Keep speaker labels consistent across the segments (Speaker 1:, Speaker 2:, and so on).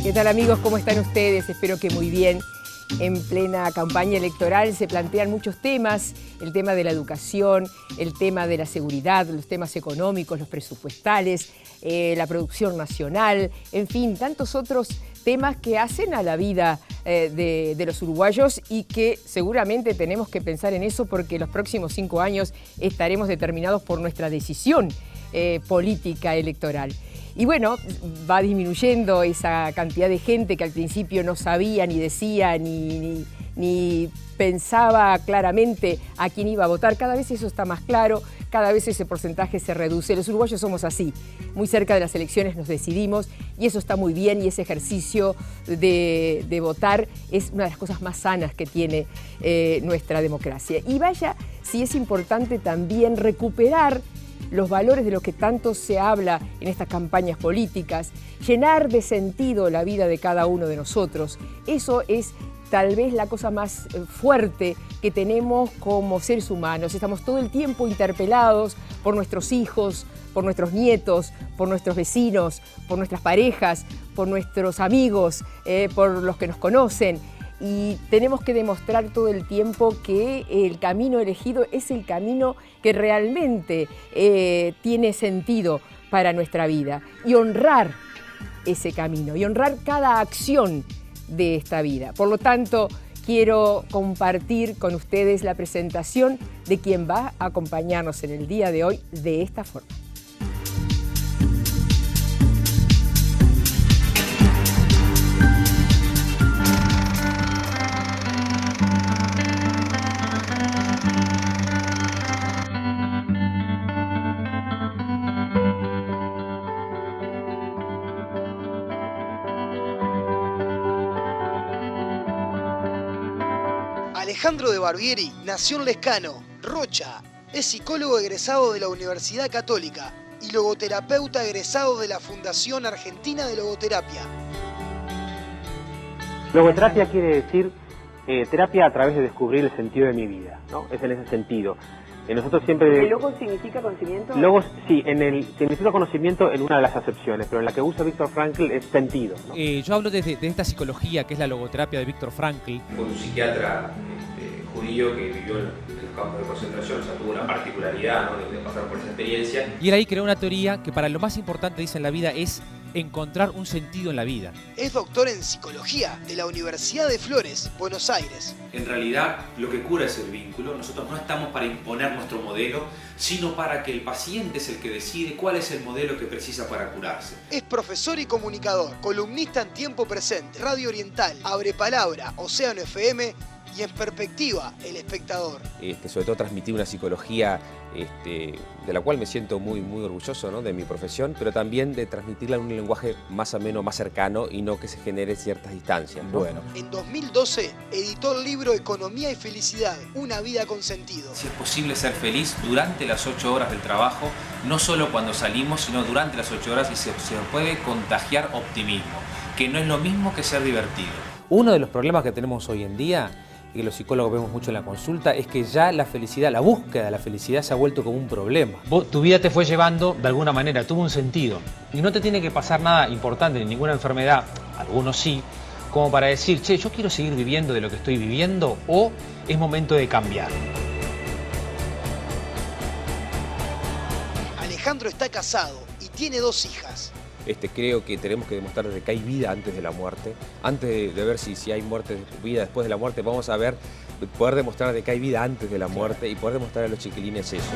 Speaker 1: ¿Qué tal, amigos? ¿Cómo están ustedes? Espero que muy bien. En plena campaña electoral se plantean muchos temas, el tema de la educación, el tema de la seguridad, los temas económicos, los presupuestales, la producción nacional, en fin, tantos otros temas que hacen a la vida de los uruguayos y que seguramente tenemos que pensar en eso porque los próximos 5 años estaremos determinados por nuestra decisión política electoral. Y bueno, va disminuyendo esa cantidad de gente que al principio no sabía, ni decía, ni pensaba claramente a quién iba a votar. Cada vez eso está más claro, cada vez ese porcentaje se reduce. Los uruguayos somos así, muy cerca de las elecciones nos decidimos y eso está muy bien y ese ejercicio de votar es una de las cosas más sanas que tiene nuestra democracia. Y vaya, si es importante también recuperar los valores de los que tanto se habla en estas campañas políticas, llenar de sentido la vida de cada uno de nosotros. Eso es tal vez la cosa más fuerte que tenemos como seres humanos. Estamos todo el tiempo interpelados por nuestros hijos, por nuestros nietos, por nuestros vecinos, por nuestras parejas, por nuestros amigos, por los que nos conocen. Y tenemos que demostrar todo el tiempo que el camino elegido es el camino que realmente tiene sentido para nuestra vida y honrar ese camino y honrar cada acción de esta vida. Por lo tanto, quiero compartir con ustedes la presentación de quien va a acompañarnos en el día de hoy de esta forma.
Speaker 2: Alejandro de Barbieri nació en Lescano, Rocha. Es psicólogo egresado de la Universidad Católica y logoterapeuta egresado de la Fundación Argentina de Logoterapia.
Speaker 3: Logoterapia quiere decir terapia a través de descubrir el sentido de mi vida, ¿no? Es en ese sentido. Nosotros siempre...
Speaker 1: ¿El logo significa conocimiento?
Speaker 3: Logos, sí, significa conocimiento en una de las acepciones, pero en la que usa Viktor Frankl es sentido, ¿no?
Speaker 4: Yo hablo de esta psicología que es la logoterapia de Viktor Frankl.
Speaker 5: Fue un psiquiatra judío que vivió en los campos de concentración, o sea, tuvo una particularidad, ¿no?, de pasar por esa experiencia.
Speaker 4: Y él ahí creó una teoría que para lo más importante, dice, en la vida es encontrar un sentido en la vida.
Speaker 2: Es doctor en psicología de la Universidad de Flores, Buenos Aires.
Speaker 5: En realidad, lo que cura es el vínculo. Nosotros no estamos para imponer nuestro modelo, sino para que el paciente es el que decide cuál es el modelo que precisa para curarse.
Speaker 2: Es profesor y comunicador, columnista en Tiempo Presente, Radio Oriental, Abre Palabra, Océano FM y en Perspectiva, El Espectador.
Speaker 6: Sobre todo transmitir una psicología de la cual me siento muy orgulloso, ¿no?, de mi profesión, pero también de transmitirla en un lenguaje más ameno, más cercano y no que se genere ciertas distancias, ¿no?
Speaker 4: Bueno.
Speaker 2: En 2012 editó el libro Economía y Felicidad, una vida con sentido.
Speaker 5: Si es posible ser feliz durante las 8 horas del trabajo, no solo cuando salimos, sino durante las 8 horas y se puede contagiar optimismo, que no es lo mismo que ser divertido.
Speaker 4: Uno de los problemas que tenemos hoy en día, y que los psicólogos vemos mucho en la consulta, es que ya la felicidad, la búsqueda de la felicidad se ha vuelto como un problema.
Speaker 7: Tu vida te fue llevando de alguna manera, tuvo un sentido. Y no te tiene que pasar nada importante, ni ninguna enfermedad, algunos sí, como para decir, che, yo quiero seguir viviendo de lo que estoy viviendo o es momento de cambiar.
Speaker 2: Alejandro está casado y tiene 2 hijas.
Speaker 6: Creo que tenemos que demostrar que hay vida antes de la muerte. Antes de ver si hay muerte, vida después de la muerte, vamos a ver, poder demostrar de que hay vida antes de la muerte y poder demostrar a los chiquilines eso.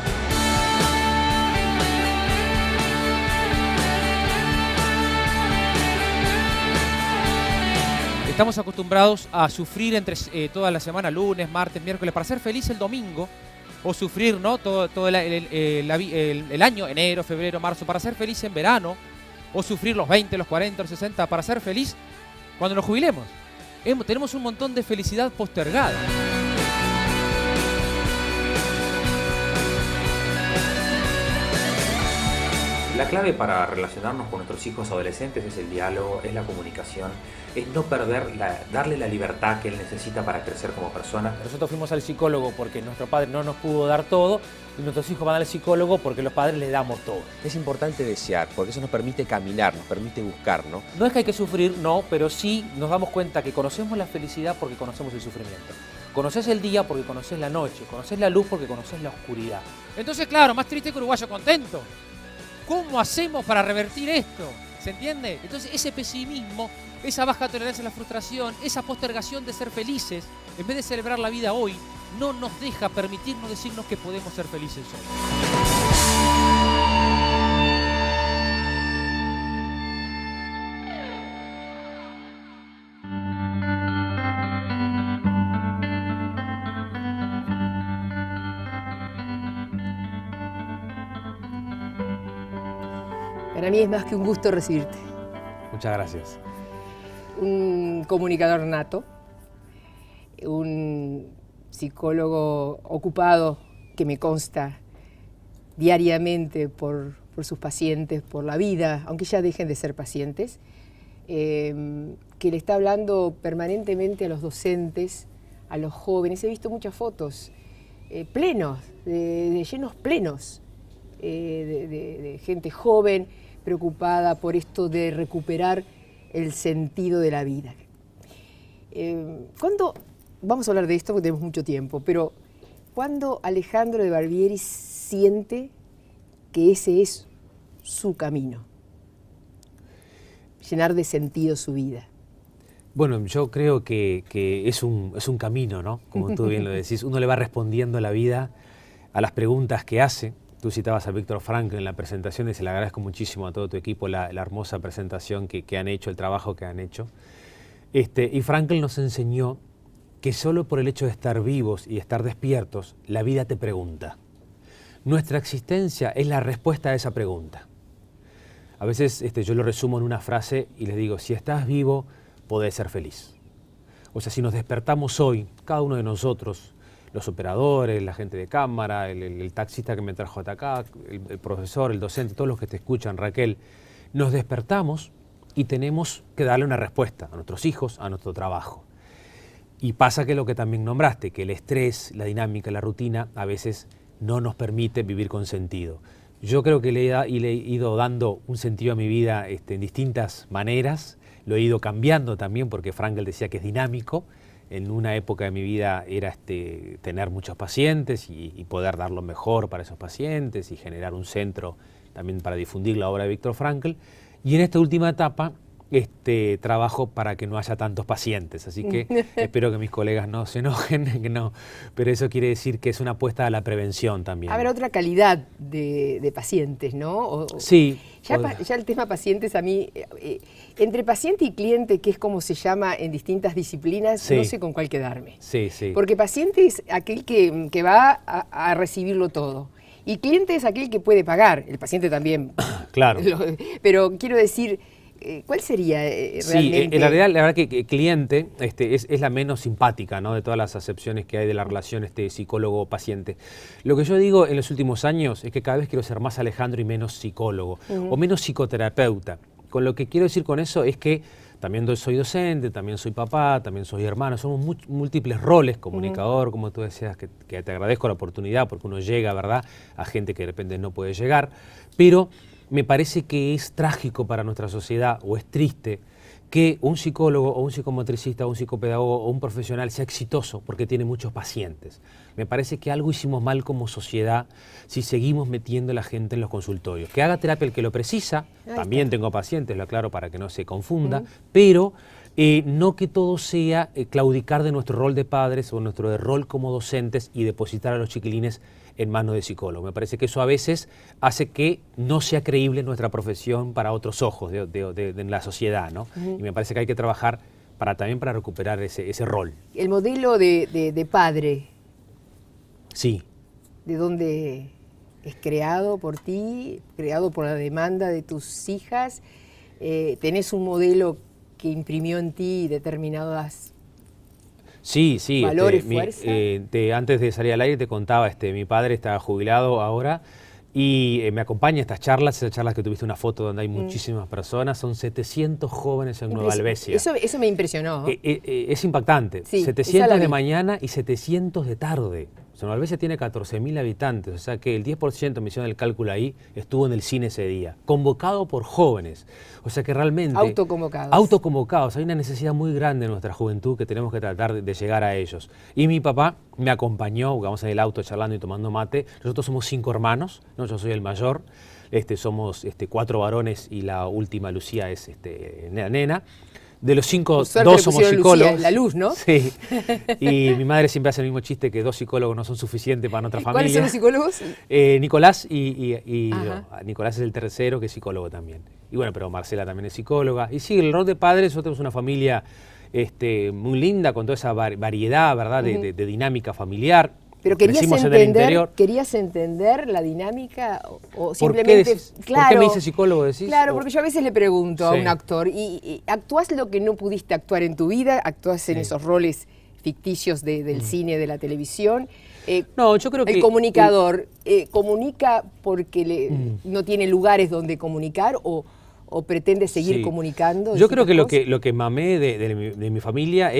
Speaker 4: Estamos acostumbrados a sufrir entre toda la semana, lunes, martes, miércoles, para ser feliz el domingo, o sufrir, ¿no?, todo el año, enero, febrero, marzo, para ser feliz en verano, o sufrir los 20, los 40, los 60, para ser feliz cuando nos jubilemos. Tenemos un montón de felicidad postergada.
Speaker 5: La clave para relacionarnos con nuestros hijos adolescentes es el diálogo, es la comunicación, es no perder, darle la libertad que él necesita para crecer como persona.
Speaker 4: Nosotros fuimos al psicólogo porque nuestro padre no nos pudo dar todo y nuestros hijos van al psicólogo porque los padres les damos todo.
Speaker 6: Es importante desear, porque eso nos permite caminar, nos permite buscar, ¿no?
Speaker 4: No es que hay que sufrir, no, pero sí nos damos cuenta que conocemos la felicidad porque conocemos el sufrimiento. Conoces el día porque conoces la noche, conoces la luz porque conoces la oscuridad. Entonces, claro, más triste que uruguayo contento. ¿Cómo hacemos para revertir esto? ¿Se entiende? Entonces ese pesimismo, esa baja tolerancia a la frustración, esa postergación de ser felices, en vez de celebrar la vida hoy, no nos deja permitirnos decirnos que podemos ser felices hoy.
Speaker 1: Para mí es más que un gusto recibirte.
Speaker 7: Muchas gracias.
Speaker 1: Un comunicador nato, un psicólogo ocupado que me consta diariamente por sus pacientes, por la vida, aunque ya dejen de ser pacientes, que le está hablando permanentemente a los docentes, a los jóvenes. He visto muchas fotos plenos, de llenos plenos, de gente joven, preocupada por esto de recuperar el sentido de la vida. ¿Cuándo, vamos a hablar de esto porque tenemos mucho tiempo, pero cuándo Alejandro de Barbieri siente que ese es su camino? Llenar de sentido su vida.
Speaker 7: Bueno, yo creo que es un camino, ¿no? Como tú bien lo decís, uno le va respondiendo a la vida, a las preguntas que hace. Tú citabas a Víctor Frankl en la presentación y se le agradezco muchísimo a todo tu equipo la hermosa presentación que han hecho, el trabajo que han hecho. Y Frankl nos enseñó que solo por el hecho de estar vivos y estar despiertos, la vida te pregunta. Nuestra existencia es la respuesta a esa pregunta. A veces yo lo resumo en una frase y les digo, si estás vivo, podés ser feliz. O sea, si nos despertamos hoy, cada uno de nosotros, los operadores, la gente de cámara, el taxista que me trajo hasta acá, el profesor, el docente, todos los que te escuchan, Raquel, nos despertamos y tenemos que darle una respuesta a nuestros hijos, a nuestro trabajo. Y pasa que lo que también nombraste, que el estrés, la dinámica, la rutina, a veces no nos permite vivir con sentido. Yo creo que le he ido dando un sentido a mi vida en distintas maneras, lo he ido cambiando también porque Frankl decía que es dinámico. En una época de mi vida era tener muchos pacientes y poder dar lo mejor para esos pacientes y generar un centro también para difundir la obra de Víctor Frankl. Y en esta última etapa trabajo para que no haya tantos pacientes, así que espero que mis colegas no se enojen, que no, pero eso quiere decir que es una apuesta a la prevención también.
Speaker 1: Habrá otra calidad de pacientes, ¿no?
Speaker 7: Sí.
Speaker 1: Ya el tema pacientes a mí, entre paciente y cliente, que es como se llama en distintas disciplinas,
Speaker 7: sí.
Speaker 1: No sé con cuál quedarme.
Speaker 7: Sí, sí.
Speaker 1: Porque paciente es aquel que va a recibirlo todo. Y cliente es aquel que puede pagar, el paciente también.
Speaker 7: Claro.
Speaker 1: Pero quiero decir, ¿cuál sería realmente?
Speaker 7: Sí, en realidad la verdad que cliente es la menos simpática, ¿no? De todas las acepciones que hay de la relación psicólogo-paciente. Lo que yo digo en los últimos años es que cada vez quiero ser más Alejandro y menos psicólogo, o menos psicoterapeuta. Con lo que quiero decir con eso es que también soy docente, también soy papá, también soy hermano, somos múltiples roles, comunicador, como tú decías, que te agradezco la oportunidad porque uno llega, ¿verdad?, a gente que de repente no puede llegar, pero me parece que es trágico para nuestra sociedad, o es triste, que un psicólogo o un psicomotricista o un psicopedagogo o un profesional sea exitoso porque tiene muchos pacientes. Me parece que algo hicimos mal como sociedad si seguimos metiendo a la gente en los consultorios. Que haga terapia el que lo precisa, también tengo pacientes, lo aclaro para que no se confunda, pero no que todo sea claudicar de nuestro rol de padres o nuestro rol como docentes y depositar a los chiquilines en manos de psicólogos. Me parece que eso a veces hace que no sea creíble nuestra profesión para otros ojos de la sociedad, ¿no? Y me parece que hay que trabajar también para recuperar ese rol.
Speaker 1: El modelo de padre.
Speaker 7: Sí.
Speaker 1: ¿De dónde es creado por ti, creado por la demanda de tus hijas? ¿Tenés un modelo que imprimió en ti determinadas
Speaker 7: Sí,
Speaker 1: valores, fuerza?
Speaker 7: Antes de salir al aire te contaba, mi padre está jubilado ahora Y me acompaña a estas charlas, esas charlas que tuviste una foto donde hay muchísimas personas, son 700 jóvenes en Nueva Helvecia.
Speaker 1: Eso me impresionó.
Speaker 7: Es impactante,
Speaker 1: Sí,
Speaker 7: 700 de mañana y 700 de tarde. Nueva Helvecia tiene 14.000 habitantes, o sea que el 10%, me hicieron el cálculo ahí, estuvo en el cine ese día, convocado por jóvenes. O sea que realmente...
Speaker 1: Autoconvocados.
Speaker 7: Autoconvocados. Hay una necesidad muy grande en nuestra juventud que tenemos que tratar de llegar a ellos. Y mi papá me acompañó, vamos en el auto charlando y tomando mate. Nosotros somos 5 hermanos, ¿no? Yo soy el mayor, somos 4 varones y la última, Lucía, es nena. De los 5, 2 somos psicólogos.
Speaker 1: Lucía, la luz, ¿no?
Speaker 7: Sí. Y mi madre siempre hace el mismo chiste que 2 psicólogos no son suficientes para nuestra familia.
Speaker 1: ¿Cuáles son los psicólogos?
Speaker 7: Nicolás y Nicolás es el tercero, que es psicólogo también. Y bueno, pero Marcela también es psicóloga. Y sí, el rol de padres, nosotros tenemos una familia muy linda, con toda esa variedad, ¿verdad?, de dinámica familiar.
Speaker 1: Pero ¿querías entender la dinámica o simplemente...
Speaker 7: ¿Por qué me dice psicólogo, decís?
Speaker 1: Claro, porque yo a veces le pregunto a un actor, y actúas lo que no pudiste actuar en tu vida, actúas en esos roles ficticios del cine, de la televisión.
Speaker 7: No, yo creo que...
Speaker 1: El comunicador, ¿comunica porque no tiene lugares donde comunicar o pretende seguir comunicando?
Speaker 7: Yo creo que lo que mamé de mi familia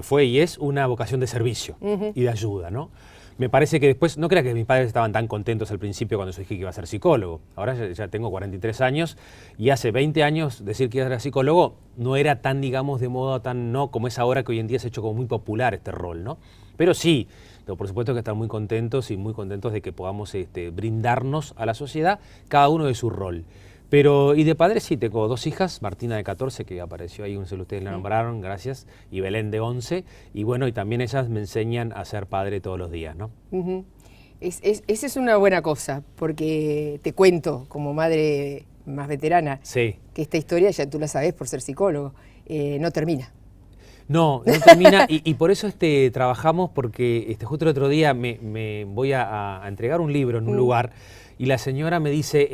Speaker 7: fue y es una vocación de servicio y de ayuda, ¿no? Me parece que después, no crea que mis padres estaban tan contentos al principio cuando yo dije que iba a ser psicólogo. Ahora ya tengo 43 años y hace 20 años decir que iba a ser psicólogo no era tan, digamos, de moda, tan no, como es ahora, que hoy en día se ha hecho como muy popular este rol, ¿no? Pero sí, por supuesto que están muy contentos y muy contentos de que podamos brindarnos a la sociedad cada uno de su rol. Pero, y de padre sí, tengo 2 hijas, Martina de 14, que apareció ahí, ustedes la nombraron, gracias, y Belén de 11, y bueno, y también ellas me enseñan a ser padre todos los días, ¿no?
Speaker 1: Esa es una buena cosa, porque te cuento, como madre más veterana, que esta historia, ya tú la sabes por ser psicólogo, no termina.
Speaker 7: No termina, y por eso trabajamos, porque justo el otro día me voy a entregar un libro en un lugar. Y la señora me dice,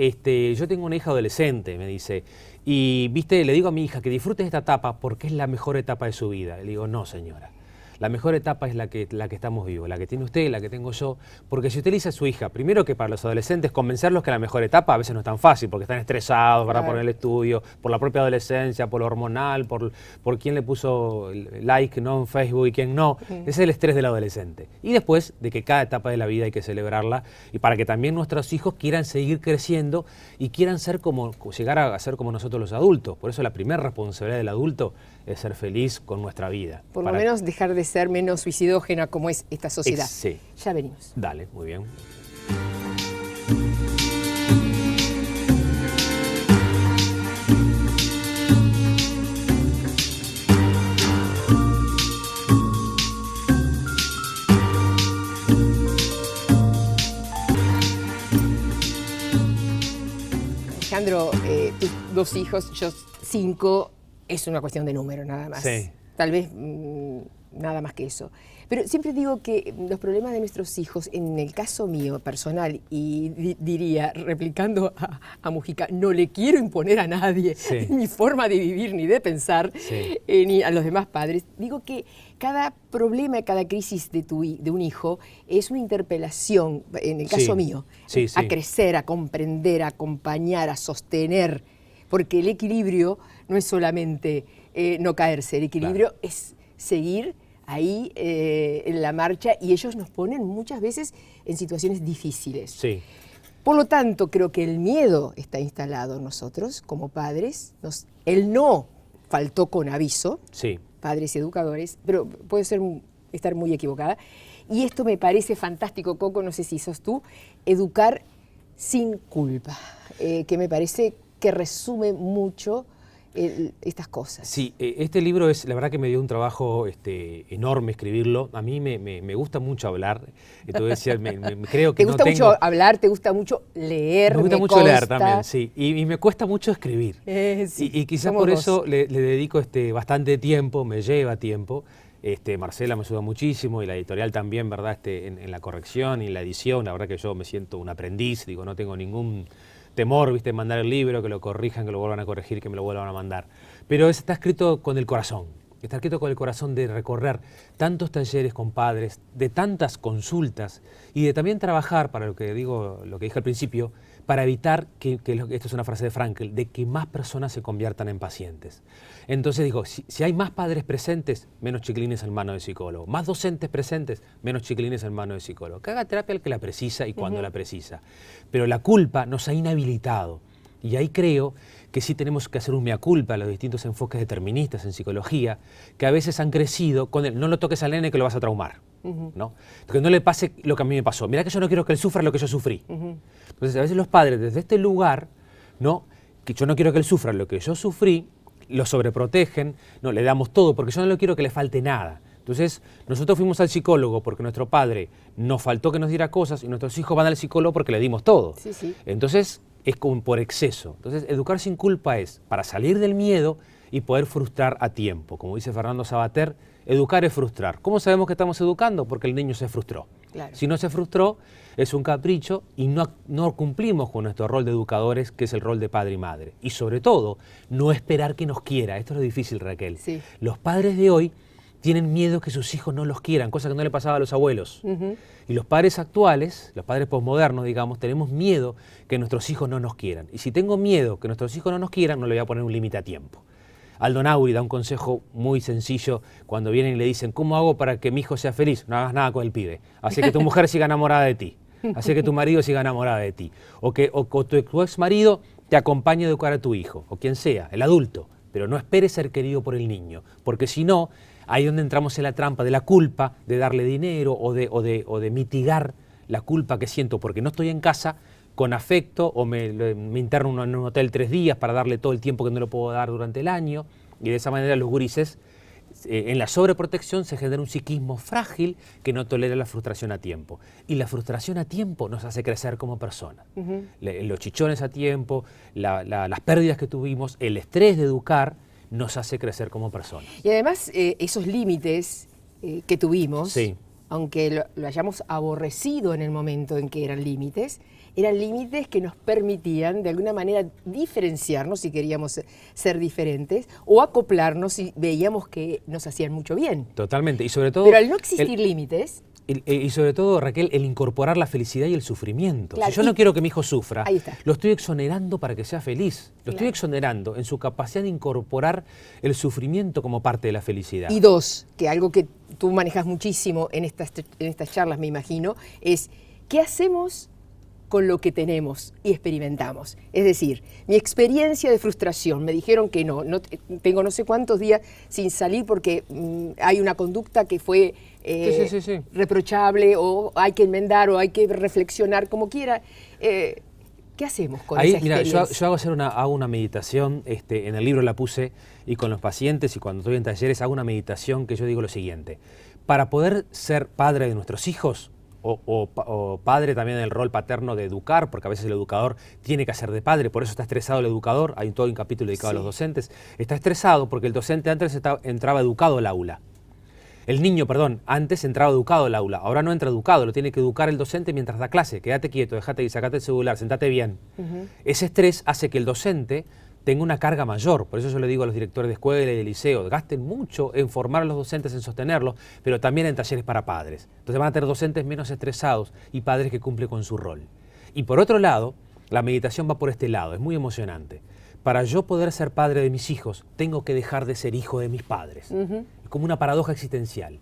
Speaker 7: yo tengo una hija adolescente, me dice, y viste, le digo a mi hija que disfrute esta etapa porque es la mejor etapa de su vida. Le digo, no, señora, la mejor etapa es la que estamos vivos, la que tiene usted, la que tengo yo, porque si usted le dice a su hija, primero que para los adolescentes convencerlos que la mejor etapa a veces no es tan fácil, porque están estresados, ¿verdad? Por el estudio, por la propia adolescencia, por lo hormonal, por quién le puso like, ¿no?, en Facebook y quién no. Ese es el estrés del adolescente. Y después de que cada etapa de la vida hay que celebrarla, y para que también nuestros hijos quieran seguir creciendo y quieran llegar a ser como nosotros los adultos. Por eso la primera responsabilidad del adulto es ser feliz con nuestra vida.
Speaker 1: Por lo menos dejar de ser menos suicidógena como es esta sociedad.
Speaker 7: Sí.
Speaker 1: Ya venimos.
Speaker 7: Dale, muy bien.
Speaker 1: Alejandro, tus 2 hijos, yo 5, es una cuestión de número nada más.
Speaker 7: Sí.
Speaker 1: Tal vez nada más que eso. Pero siempre digo que los problemas de nuestros hijos, en el caso mío personal, y diría, replicando a Mujica, no le quiero imponer a nadie mi forma de vivir ni de pensar, ni a los demás padres, digo que cada problema, cada crisis de un hijo es una interpelación, en el caso mío, a crecer, a comprender, a acompañar, a sostener, porque el equilibrio no es solamente no caerse, el equilibrio es seguir ahí en la marcha, y ellos nos ponen muchas veces en situaciones difíciles. Por lo tanto, creo que el miedo está instalado en nosotros como padres. El no faltó con aviso, padres y educadores, pero puede estar muy equivocada. Y esto me parece fantástico, Coco, no sé si sos tú, educar sin culpa, que me parece que resume mucho estas cosas.
Speaker 7: Sí, este libro la verdad que me dio un trabajo enorme escribirlo. A mí me gusta mucho hablar. Te voy a decir, creo que
Speaker 1: ¿Te gusta mucho hablar? ¿Te gusta mucho leer?
Speaker 7: Me gusta mucho leer también, sí. Y me cuesta mucho escribir. Y quizás por eso le dedico bastante tiempo, me lleva tiempo. Marcela me ayuda muchísimo y la editorial también, ¿verdad? En la corrección y en la edición. La verdad que yo me siento un aprendiz, digo, no tengo ningún temor, ¿viste?, en mandar el libro, que lo corrijan, que lo vuelvan a corregir, que me lo vuelvan a mandar. Pero está escrito con el corazón. estar quieto con el corazón, de recorrer tantos talleres con padres, de tantas consultas y de también trabajar, para lo que dije al principio, para evitar esto es una frase de Frankl, de que más personas se conviertan en pacientes. Entonces digo, si hay más padres presentes, menos chiquilines en mano de psicólogo, más docentes presentes, menos chiquilines en mano de psicólogo. Que haga terapia el que la precisa y cuando la precisa. Pero la culpa nos ha inhabilitado. Y ahí creo que sí tenemos que hacer un mea culpa a los distintos enfoques deterministas en psicología, que a veces han crecido con el no lo toques al nene que lo vas a traumar, ¿no? Que no le pase lo que a mí me pasó. Mirá que yo no quiero que él sufra lo que yo sufrí. Entonces a veces los padres desde este lugar, ¿no? Que yo no quiero que él sufra lo que yo sufrí, lo sobreprotegen, no, le damos todo porque yo no le quiero que le falte nada. Entonces, nosotros fuimos al psicólogo porque nuestro padre nos faltó que nos diera cosas y nuestros hijos van al psicólogo porque le dimos todo. Sí, sí. Entonces, es como por exceso. Entonces, educar sin culpa es para salir del miedo y poder frustrar a tiempo. Como dice Fernando Sabater, educar es frustrar. ¿Cómo sabemos que estamos educando? Porque el niño se frustró. Claro. Si no se frustró, es un capricho y no cumplimos con nuestro rol de educadores, que es el rol de padre y madre. Y sobre todo, no esperar que nos quiera. Esto es lo difícil, Raquel. Sí. Los padres de hoy tienen miedo que sus hijos no los quieran, cosa que no le pasaba a los abuelos. Y los padres actuales, los padres posmodernos, digamos, tenemos miedo que nuestros hijos no nos quieran. Y si tengo miedo que nuestros hijos no nos quieran, no le voy a poner un límite a tiempo. Aldo Nauri da un consejo muy sencillo cuando vienen y le dicen, ¿cómo hago para que mi hijo sea feliz? No hagas nada con el pibe. Así que tu mujer siga enamorada de ti. Así que tu marido siga enamorado de ti. O tu ex marido te acompañe a educar a tu hijo, o quien sea, el adulto. Pero no esperes ser querido por el niño, porque si no, ahí es donde entramos en la trampa de la culpa, de darle dinero o de mitigar la culpa que siento porque no estoy en casa con afecto o me interno en un hotel 3 días para darle todo el tiempo que no lo puedo dar durante el año. Y de esa manera los gurises, en la sobreprotección se genera un psiquismo frágil que no tolera la frustración a tiempo. Y la frustración a tiempo nos hace crecer como personas. Los chichones a tiempo, las pérdidas que tuvimos, el estrés de educar, nos hace crecer como personas.
Speaker 1: Y además, esos límites que tuvimos, sí, aunque lo hayamos aborrecido en el momento en que eran límites que nos permitían de alguna manera diferenciarnos si queríamos ser diferentes o acoplarnos si veíamos que nos hacían mucho bien.
Speaker 7: Totalmente, y sobre todo...
Speaker 1: Pero al no existir límites...
Speaker 7: Y sobre todo, Raquel, el incorporar la felicidad y el sufrimiento. Claro, si yo no quiero que mi hijo sufra, lo estoy exonerando para que sea feliz. Lo estoy exonerando en su capacidad de incorporar el sufrimiento como parte de la felicidad.
Speaker 1: Y dos, que algo que tú manejas muchísimo en estas charlas, me imagino, es ¿qué hacemos con lo que tenemos y experimentamos? Es decir, mi experiencia de frustración, me dijeron que no tengo no sé cuántos días sin salir porque hay una conducta que fue reprochable o hay que enmendar o hay que reflexionar como quiera. ¿Qué hacemos con esa experiencia?
Speaker 7: Yo hago una meditación, en el libro la puse, y con los pacientes y cuando estoy en talleres hago una meditación que yo digo lo siguiente: para poder ser padre de nuestros hijos, o padre también en el rol paterno de educar, porque a veces el educador tiene que hacer de padre, por eso está estresado el educador, hay todo un capítulo dedicado a los docentes, está estresado porque el docente antes entraba educado al aula. El niño, antes entraba educado al aula, ahora no entra educado, lo tiene que educar el docente mientras da clase, quédate quieto, déjate ir, sacate el celular, sentate bien. Ese estrés hace que el docente tenga una carga mayor, por eso yo le digo a los directores de escuela y de liceo, gasten mucho en formar a los docentes, en sostenerlos, pero también en talleres para padres. Entonces van a tener docentes menos estresados y padres que cumplen con su rol. Y por otro lado, la meditación va por este lado, es muy emocionante. Para yo poder ser padre de mis hijos, tengo que dejar de ser hijo de mis padres. Es como una paradoja existencial.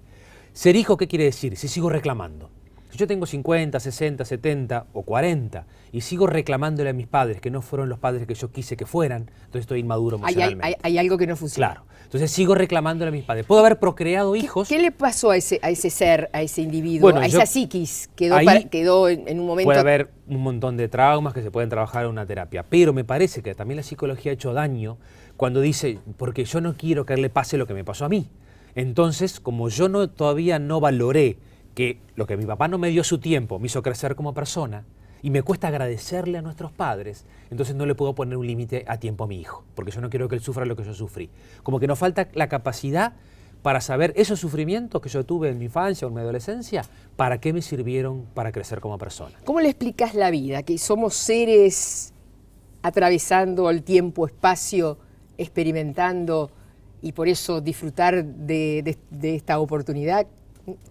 Speaker 7: Ser hijo, ¿qué quiere decir? Si sigo reclamando. Si yo tengo 50, 60, 70 o 40 y sigo reclamándole a mis padres que no fueron los padres que yo quise que fueran, entonces estoy inmaduro emocionalmente.
Speaker 1: Hay algo que no funciona.
Speaker 7: Claro. Entonces sigo reclamándole a mis padres. Puedo haber procreado hijos.
Speaker 1: ¿Qué le pasó a ese ser, a ese individuo, a esa psiquis? Quedó en un momento...
Speaker 7: Puede haber un montón de traumas que se pueden trabajar en una terapia, pero me parece que también la psicología ha hecho daño cuando dice, porque yo no quiero que a él le pase lo que me pasó a mí. Entonces, como yo todavía no valoré que lo que mi papá no me dio su tiempo me hizo crecer como persona y me cuesta agradecerle a nuestros padres, entonces no le puedo poner un límite a tiempo a mi hijo, porque yo no quiero que él sufra lo que yo sufrí. Como que nos falta la capacidad para saber esos sufrimientos que yo tuve en mi infancia o en mi adolescencia, para qué me sirvieron para crecer como persona.
Speaker 1: ¿Cómo le explicas la vida? Que somos seres atravesando el tiempo, espacio, experimentando y por eso disfrutar de esta oportunidad.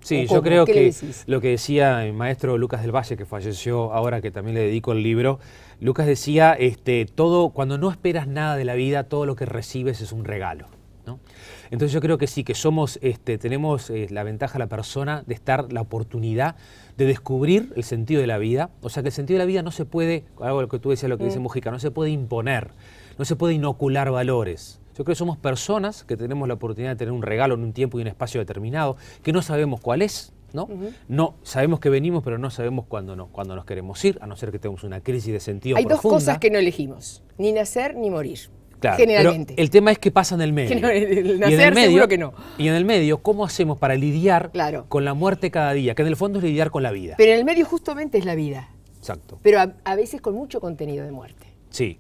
Speaker 7: Sí,
Speaker 1: ¿Cómo?
Speaker 7: yo creo
Speaker 1: ¿Qué le
Speaker 7: que
Speaker 1: decís?
Speaker 7: lo que decía el maestro Lucas del Valle, que falleció ahora, que también le dedico el libro, Lucas decía, todo, cuando no esperas nada de la vida, todo lo que recibes es un regalo, ¿no? Entonces yo creo que sí, que somos, tenemos la ventaja, la persona, de estar la oportunidad de descubrir el sentido de la vida. O sea, que el sentido de la vida no se puede, algo lo que tú decías, lo que dice Mujica, no se puede imponer, no se puede inocular valores. Yo creo que somos personas que tenemos la oportunidad de tener un regalo en un tiempo y un espacio determinado, que no sabemos cuál es, ¿no? No sabemos que venimos, pero no sabemos cuándo nos queremos ir, a no ser que tengamos una crisis de sentido
Speaker 1: Hay
Speaker 7: profunda.
Speaker 1: dos cosas que no elegimos, ni nacer ni morir.
Speaker 7: Claro,
Speaker 1: generalmente.
Speaker 7: pero el tema es que pasa en el medio.
Speaker 1: Que no, el nacer
Speaker 7: y en el medio,
Speaker 1: seguro que no.
Speaker 7: Y en el medio, ¿cómo hacemos para lidiar
Speaker 1: Claro.
Speaker 7: con la muerte cada día? Que en el fondo es lidiar con la vida.
Speaker 1: Pero en el medio justamente es la vida,
Speaker 7: Exacto.
Speaker 1: pero a veces con mucho contenido de muerte.
Speaker 7: Sí.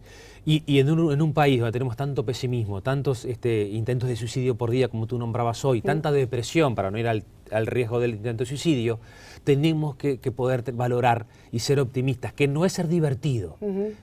Speaker 7: Y en un país donde tenemos tanto pesimismo, tantos intentos de suicidio por día, como tú nombrabas hoy, tanta depresión, para no ir al riesgo del intento de suicidio, tenemos que poder valorar y ser optimistas, que no es ser divertido.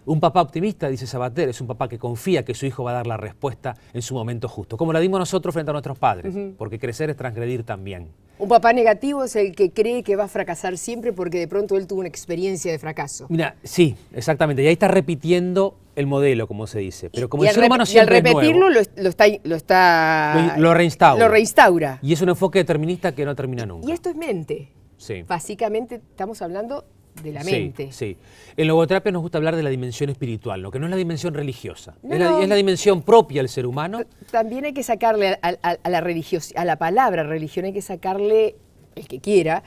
Speaker 7: Un papá optimista, dice Sabater, es un papá que confía que su hijo va a dar la respuesta en su momento justo, como la dimos nosotros frente a nuestros padres, porque crecer es transgredir también.
Speaker 1: Un papá negativo es el que cree que va a fracasar siempre porque de pronto él tuvo una experiencia de fracaso.
Speaker 7: Mira, sí, exactamente, y ahí está repitiendo el modelo, como se dice, pero como
Speaker 1: Y
Speaker 7: el ser humano
Speaker 1: y al
Speaker 7: siempre
Speaker 1: repetirlo
Speaker 7: es nuevo, lo reinstaura.
Speaker 1: Lo reinstaura.
Speaker 7: Y es un enfoque determinista que no termina nunca.
Speaker 1: Y esto es mente.
Speaker 7: Sí.
Speaker 1: Básicamente estamos hablando de la
Speaker 7: Sí,
Speaker 1: mente.
Speaker 7: sí. En logoterapia nos gusta hablar de la dimensión espiritual, lo que no es la dimensión religiosa.
Speaker 1: No,
Speaker 7: es la dimensión propia del ser humano.
Speaker 1: También hay que sacarle a la palabra religión, hay que sacarle, el que quiera,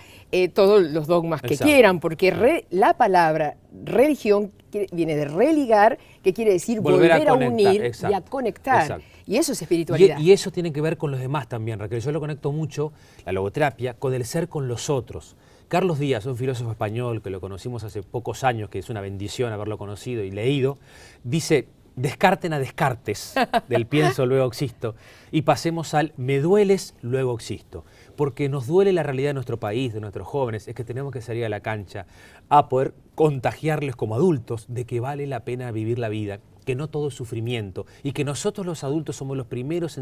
Speaker 1: todos los dogmas que
Speaker 7: Exacto.
Speaker 1: quieran, porque la palabra religión viene de religar, que quiere decir volver a
Speaker 7: conectar,
Speaker 1: unir
Speaker 7: exacto,
Speaker 1: y a conectar.
Speaker 7: exacto.
Speaker 1: Y eso es espiritualidad.
Speaker 7: Y eso tiene que ver con los demás también, Raquel. Yo lo conecto mucho, la logoterapia, con el ser con los otros. Carlos Díaz, un filósofo español que lo conocimos hace pocos años, que es una bendición haberlo conocido y leído, dice: descarten a Descartes, del pienso luego existo, y pasemos al me dueles luego existo. Porque nos duele la realidad de nuestro país, de nuestros jóvenes, es que tenemos que salir a la cancha a poder contagiarles como adultos de que vale la pena vivir la vida, que no todo es sufrimiento y que nosotros los adultos somos los primeros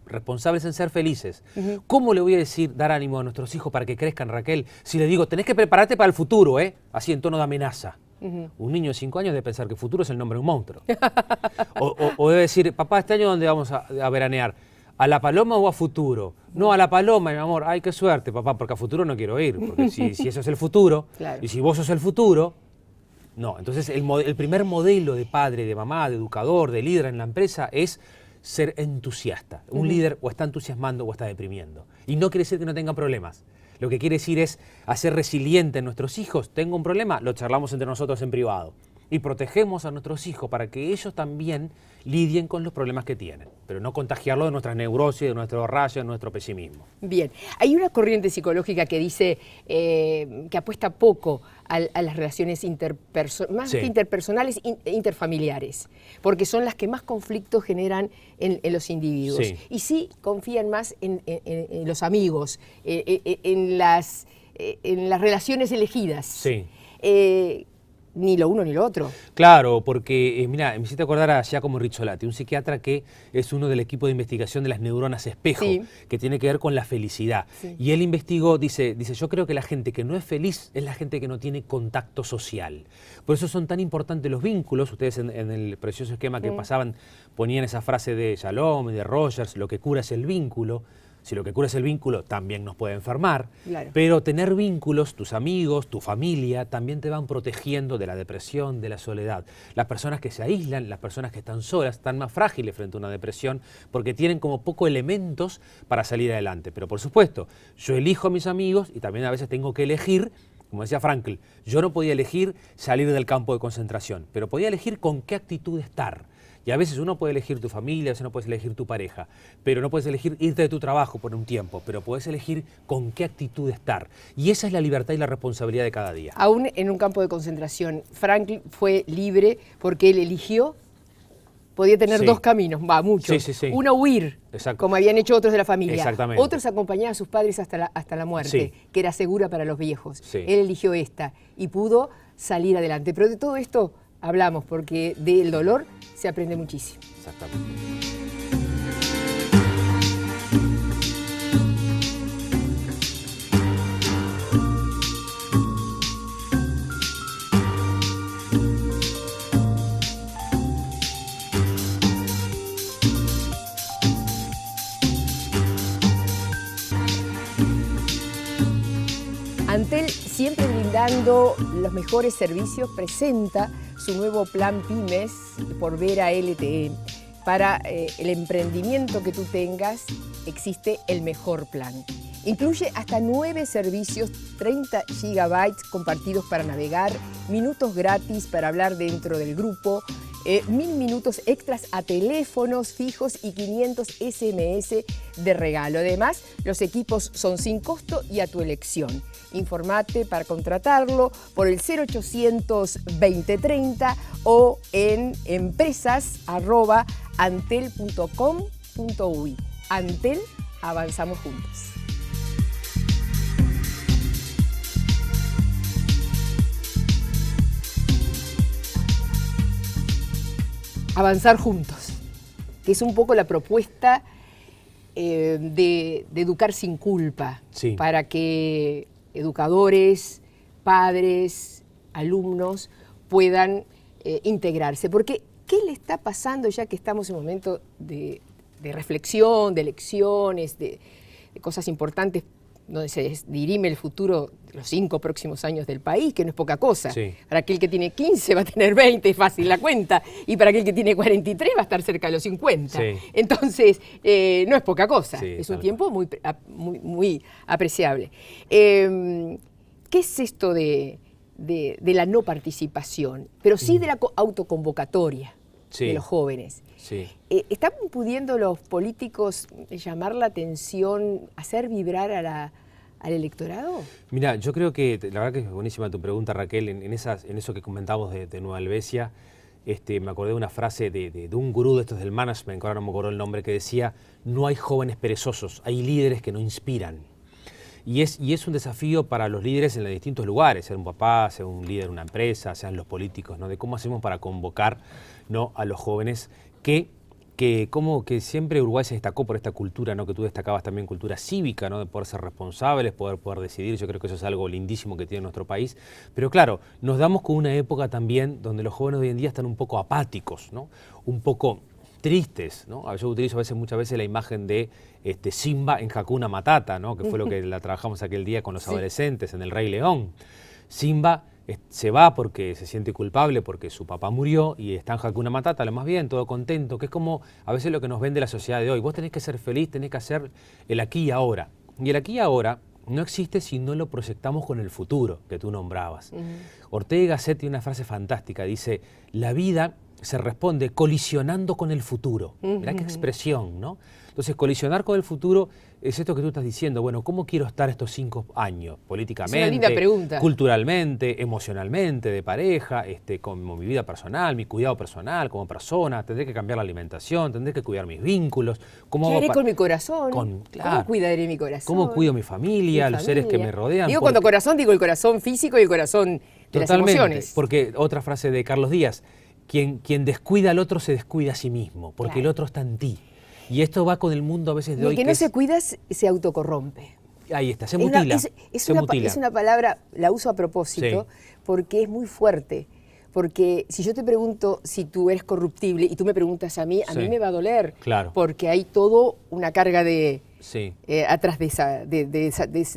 Speaker 7: responsables en ser felices. ¿Cómo le voy a dar ánimo a nuestros hijos para que crezcan, Raquel? Si les digo, tenés que prepararte para el futuro, así en tono de amenaza. Un niño de 5 años debe pensar que futuro es el nombre de un monstruo. o debe decir, papá, ¿este año dónde vamos a veranear? ¿A La Paloma o a Futuro? No, a La Paloma, mi amor. Ay, qué suerte, papá, porque a Futuro no quiero ir. Porque si eso es el futuro,
Speaker 1: Claro.
Speaker 7: y si vos sos el futuro, no. Entonces, el primer modelo de padre, de mamá, de educador, de líder en la empresa es ser entusiasta. Un líder o está entusiasmando o está deprimiendo. Y no quiere decir que no tengan problemas. Lo que quiere decir es hacer resiliente a nuestros hijos. Tengo un problema, lo charlamos entre nosotros en privado. Y protegemos a nuestros hijos para que ellos también lidien con los problemas que tienen, pero no contagiarlo de nuestras neurosis, de nuestro rayo, de nuestro pesimismo.
Speaker 1: Bien, hay una corriente psicológica que dice que apuesta poco a las relaciones más
Speaker 7: Sí.
Speaker 1: que interpersonales, interfamiliares, porque son las que más conflictos generan en los individuos.
Speaker 7: Sí.
Speaker 1: Y sí confían más en los amigos, en las relaciones elegidas.
Speaker 7: Sí.
Speaker 1: Ni lo uno ni lo otro.
Speaker 7: Claro, porque, mira, me hiciste acordar a Giacomo Rizzolatti, un psiquiatra que es uno del equipo de investigación de las neuronas espejo,
Speaker 1: Sí.
Speaker 7: que tiene que ver con la felicidad.
Speaker 1: Sí.
Speaker 7: Y él investigó, dice, yo creo que la gente que no es feliz es la gente que no tiene contacto social. Por eso son tan importantes los vínculos. Ustedes en el precioso esquema que pasaban ponían esa frase de Shalom y de Rogers, lo que cura es el vínculo. Si lo que cura es el vínculo, también nos puede enfermar.
Speaker 1: Claro.
Speaker 7: Pero tener vínculos, tus amigos, tu familia, también te van protegiendo de la depresión, de la soledad. Las personas que se aíslan, las personas que están solas, están más frágiles frente a una depresión porque tienen como poco elementos para salir adelante. Pero por supuesto, yo elijo a mis amigos y también a veces tengo que elegir, como decía Frankl, yo no podía elegir salir del campo de concentración, pero podía elegir con qué actitud estar. Y a veces uno puede elegir tu familia, a veces no puedes elegir tu pareja, pero no puedes elegir irte de tu trabajo por un tiempo, pero puedes elegir con qué actitud estar. Y esa es la libertad y la responsabilidad de cada día.
Speaker 1: Aún en un campo de concentración, Franklin fue libre porque él eligió, podía tener
Speaker 7: Sí.
Speaker 1: dos caminos, muchos.
Speaker 7: Sí, sí, sí.
Speaker 1: Uno, huir,
Speaker 7: Exacto.
Speaker 1: como habían hecho otros de la familia.
Speaker 7: Exactamente.
Speaker 1: Otros acompañar a sus padres hasta la muerte,
Speaker 7: Sí.
Speaker 1: que era segura para los viejos.
Speaker 7: Sí.
Speaker 1: Él eligió esta y pudo salir adelante. Pero de todo esto hablamos, porque del dolor se aprende muchísimo.
Speaker 7: Exactamente.
Speaker 1: siempre brindando los mejores servicios, presenta su nuevo plan Pymes por Vera LTE. Para el emprendimiento que tú tengas, existe el mejor plan. Incluye hasta 9 servicios, 30 gigabytes compartidos para navegar, minutos gratis para hablar dentro del grupo, 1000 minutos extras a teléfonos fijos y 500 SMS de regalo. Además, los equipos son sin costo y a tu elección. Informate para contratarlo por el 0800 2030 o en empresas@antel.com.uy. Antel, avanzamos juntos. Avanzar juntos, que es un poco la propuesta de educar sin culpa,
Speaker 8: Sí.
Speaker 1: para que educadores, padres, alumnos puedan integrarse. Porque, ¿qué le está pasando ya que estamos en un momento de reflexión, de elecciones, de cosas importantes, donde se dirime el futuro de los 5 próximos años del país, que no es poca cosa?
Speaker 8: Sí.
Speaker 1: Para aquel que tiene 15 va a tener 20, es fácil la cuenta, y para aquel que tiene 43 va a estar cerca de los 50.
Speaker 8: Sí.
Speaker 1: Entonces, no es poca cosa,
Speaker 8: Sí,
Speaker 1: es un
Speaker 8: tal
Speaker 1: tiempo muy apreciable. ¿Qué es esto de la no participación? Pero sí de la autoconvocatoria
Speaker 8: Sí.
Speaker 1: de los jóvenes.
Speaker 8: Sí.
Speaker 1: ¿Están pudiendo los políticos llamar la atención, hacer vibrar al electorado?
Speaker 8: Mira, yo creo que, la verdad que es buenísima tu pregunta, Raquel, en eso que comentábamos de Nueva Helvecia, me acordé de una frase de un gurú de estos del management, que ahora no me acuerdo el nombre, que decía: no hay jóvenes perezosos, hay líderes que no inspiran. Y es un desafío para los líderes en los distintos lugares, ser un papá, ser un líder de una empresa, sean los políticos, ¿no? De cómo hacemos para convocar, ¿no?, a los jóvenes que siempre Uruguay se destacó por esta cultura, ¿no?, que tú destacabas también, cultura cívica, ¿no?, de poder ser responsables, poder decidir. Yo creo que eso es algo lindísimo que tiene nuestro país. Pero claro, nos damos con una época también donde los jóvenes de hoy en día están un poco apáticos, ¿no?, un poco tristes, ¿no? Yo utilizo muchas veces la imagen de Simba en Hakuna Matata, ¿no?, que fue lo que la trabajamos aquel día con los adolescentes en El Rey León. Simba se va porque se siente culpable porque su papá murió y está en Hakuna Matata, lo más bien, todo contento, que es como a veces lo que nos vende la sociedad de hoy. Vos tenés que ser feliz, tenés que hacer el aquí y ahora. Y el aquí y ahora no existe si no lo proyectamos con el futuro que tú nombrabas. Ortega y Gasset tiene una frase fantástica, dice: la vida se responde colisionando con el futuro. Mirá qué expresión, ¿no? Entonces, colisionar con el futuro es esto que tú estás diciendo. Bueno, ¿cómo quiero estar estos 5 años? Políticamente,
Speaker 1: Es una linda pregunta.
Speaker 8: Culturalmente, emocionalmente, de pareja, como mi vida personal, mi cuidado personal como persona. Tendré que cambiar la alimentación, tendré que cuidar mis vínculos.
Speaker 1: ¿Qué haré con mi corazón?
Speaker 8: Claro.
Speaker 1: ¿Cómo cuidaré mi corazón?
Speaker 8: ¿Cómo cuido mi familia, los seres que me rodean?
Speaker 1: Digo, cuando corazón, digo el corazón físico y el corazón de las emociones.
Speaker 8: Porque otra frase de Carlos Díaz: quien descuida al otro se descuida a sí mismo, porque
Speaker 1: Claro.
Speaker 8: el otro está en ti. Y esto va con el mundo a veces de
Speaker 1: Y
Speaker 8: hoy.
Speaker 1: el que no se cuida se autocorrompe.
Speaker 8: Ahí está, se mutila.
Speaker 1: Es una palabra, la uso a propósito, porque es muy fuerte. Porque si yo te pregunto si tú eres corruptible y tú me preguntas a mí me va a doler.
Speaker 8: Claro.
Speaker 1: Porque hay todo una carga
Speaker 8: Sí.
Speaker 1: atrás de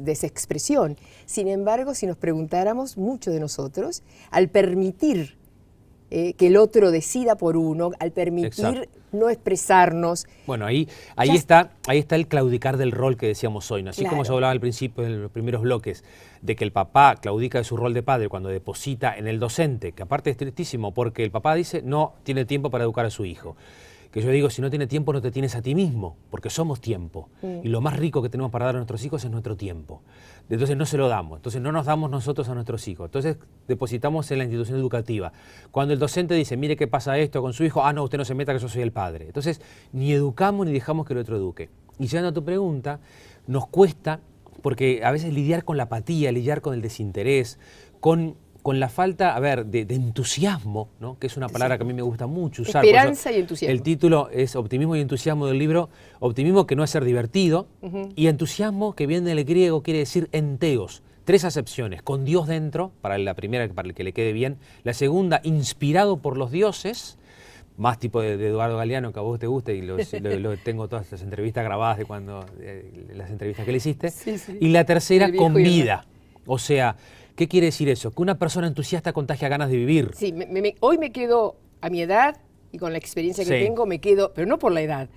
Speaker 1: esa expresión. Sin embargo, si nos preguntáramos, mucho de nosotros, al permitir que el otro decida por uno, al permitir
Speaker 8: Exacto.
Speaker 1: no expresarnos.
Speaker 8: Bueno, ahí está el claudicar del rol que decíamos hoy, ¿no? Así como yo hablaba al principio, en los primeros bloques, de que el papá claudica de su rol de padre cuando deposita en el docente, que aparte es tristísimo, porque el papá dice no tiene tiempo para educar a su hijo. Que yo digo, si no tiene tiempo, no te tienes a ti mismo, porque somos tiempo. Y lo más rico que tenemos para dar a nuestros hijos es nuestro tiempo. Entonces no se lo damos, entonces no nos damos nosotros a nuestros hijos. Entonces depositamos en la institución educativa. Cuando el docente dice, mire qué pasa esto con su hijo, no, usted no se meta que yo soy el padre. Entonces ni educamos ni dejamos que el otro eduque. Y llegando a tu pregunta, nos cuesta, porque a veces lidiar con la apatía, lidiar con el desinterés, con la falta, de entusiasmo, ¿no?, que es una palabra que a mí me gusta mucho usar.
Speaker 1: Esperanza y entusiasmo.
Speaker 8: El título es Optimismo y Entusiasmo del libro. Optimismo, que no es ser divertido, y entusiasmo, que viene del griego, quiere decir enteos. 3 acepciones: con Dios dentro, para la primera, para el que le quede bien. La segunda, inspirado por los dioses, más tipo de Eduardo Galeano, que a vos te guste, y tengo todas las entrevistas grabadas de las entrevistas que le hiciste.
Speaker 1: Sí, sí.
Speaker 8: Y la tercera,
Speaker 1: El viejo
Speaker 8: con
Speaker 1: y el
Speaker 8: vida. O sea, ¿Qué quiere decir eso? Que una persona entusiasta contagia ganas de vivir.
Speaker 1: Sí, hoy me quedo a mi edad y con la experiencia que
Speaker 8: Sí.
Speaker 1: tengo, me quedo, pero no por la edad,